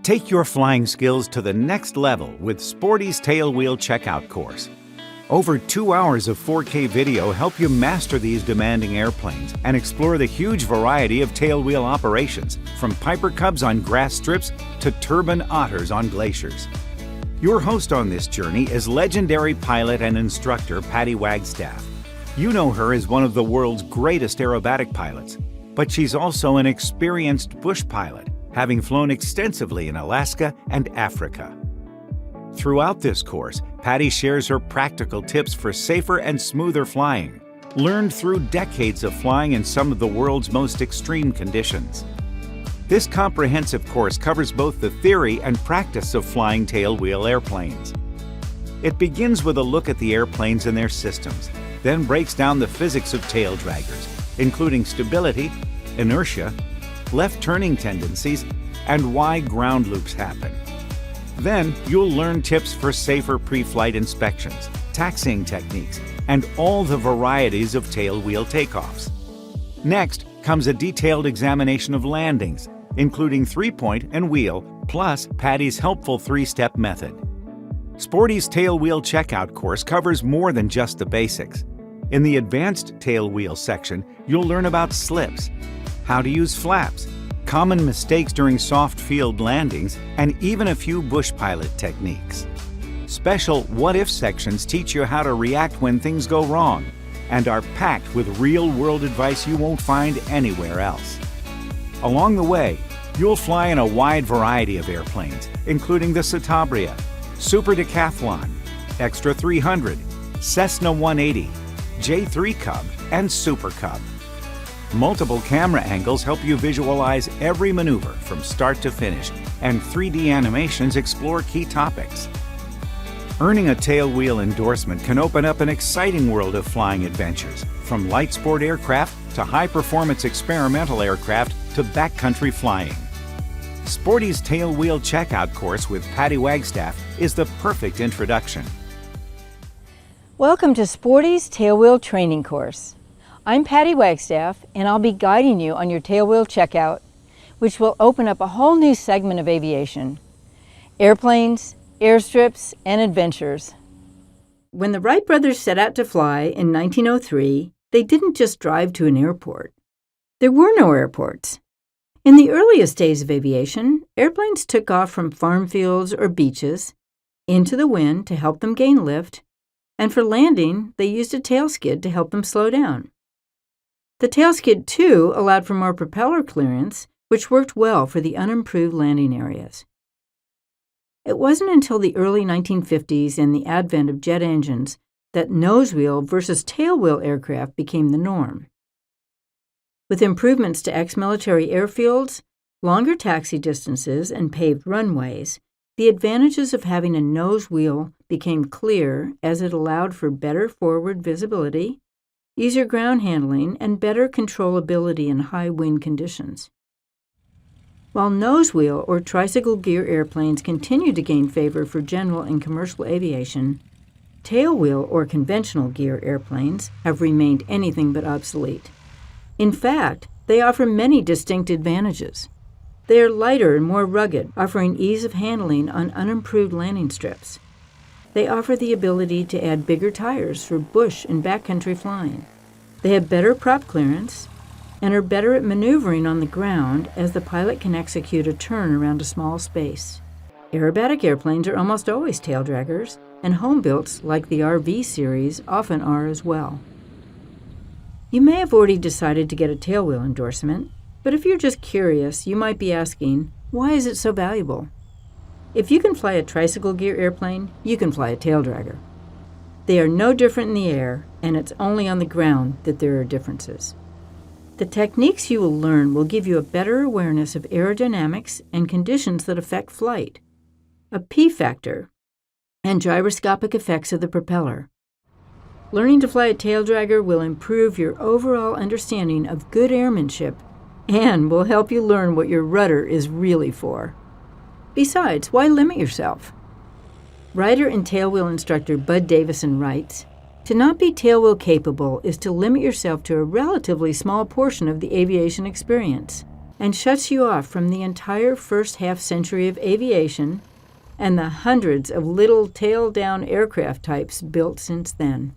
Take your flying skills to the next level with Sporty's Tailwheel Checkout course. Over 2 hours of 4K video help you master these demanding airplanes and explore the huge variety of tailwheel operations, from Piper Cubs on grass strips to turbine otters on glaciers. Your host on this journey is legendary pilot and instructor Patty Wagstaff. You know her as one of the world's greatest aerobatic pilots, but she's also an experienced bush pilot, having flown extensively in Alaska and Africa. Throughout this course, Patty shares her practical tips for safer and smoother flying, learned through decades of flying in some of the world's most extreme conditions. This comprehensive course covers both the theory and practice of flying tailwheel airplanes. It begins with a look at the airplanes and their systems, then breaks down the physics of tail draggers, including stability, inertia, left turning tendencies, and why ground loops happen. Then you'll learn tips for safer pre-flight inspections, taxiing techniques, and all the varieties of tailwheel takeoffs. Next comes a detailed examination of landings, including three-point and wheel, plus Patty's helpful three-step method. Sporty's Tailwheel Checkout course covers more than just the basics. In the advanced tailwheel section, you'll learn about slips, how to use flaps, common mistakes during soft field landings, and even a few bush pilot techniques. Special what-if sections teach you how to react when things go wrong and are packed with real-world advice you won't find anywhere else. Along the way, you'll fly in a wide variety of airplanes, including the Citabria, Super Decathlon, Extra 300, Cessna 180, J3 Cub, and Super Cub. Multiple camera angles help you visualize every maneuver from start to finish, and 3D animations explore key topics. Earning a tailwheel endorsement can open up an exciting world of flying adventures, from light sport aircraft to high-performance experimental aircraft to backcountry flying. Sporty's Tailwheel Checkout course with Patty Wagstaff is the perfect introduction. Welcome to Sporty's Tailwheel Training Course. I'm Patty Wagstaff, and I'll be guiding you on your tailwheel checkout, which will open up a whole new segment of aviation: airplanes, airstrips, and adventures. When the Wright brothers set out to fly in 1903, they didn't just drive to an airport. There were no airports. In the earliest days of aviation, airplanes took off from farm fields or beaches into the wind to help them gain lift, and for landing, they used a tail skid to help them slow down. The tail skid, too, allowed for more propeller clearance, which worked well for the unimproved landing areas. It wasn't until the early 1950s and the advent of jet engines that nose-wheel versus tailwheel aircraft became the norm. With improvements to ex-military airfields, longer taxi distances, and paved runways, the advantages of having a nose wheel became clear as it allowed for better forward visibility, easier ground handling, and better controllability in high wind conditions. While nose wheel or tricycle gear airplanes continue to gain favor for general and commercial aviation, tailwheel or conventional gear airplanes have remained anything but obsolete. In fact, they offer many distinct advantages. They are lighter and more rugged, offering ease of handling on unimproved landing strips. They offer the ability to add bigger tires for bush and backcountry flying. They have better prop clearance and are better at maneuvering on the ground as the pilot can execute a turn around a small space. Aerobatic airplanes are almost always tail draggers, and home-builts like the RV series often are as well. You may have already decided to get a tailwheel endorsement, but if you're just curious, you might be asking, why is it so valuable? If you can fly a tricycle gear airplane, you can fly a tail dragger. They are no different in the air, and it's only on the ground that there are differences. The techniques you will learn will give you a better awareness of aerodynamics and conditions that affect flight, a P factor, and gyroscopic effects of the propeller. Learning to fly a tail dragger will improve your overall understanding of good airmanship and will help you learn what your rudder is really for. Besides, why limit yourself? Writer and tailwheel instructor Bud Davison writes, "To not be tailwheel capable is to limit yourself to a relatively small portion of the aviation experience. and shuts you off from the entire first half-century of aviation and the hundreds of little tail-down aircraft types built since then.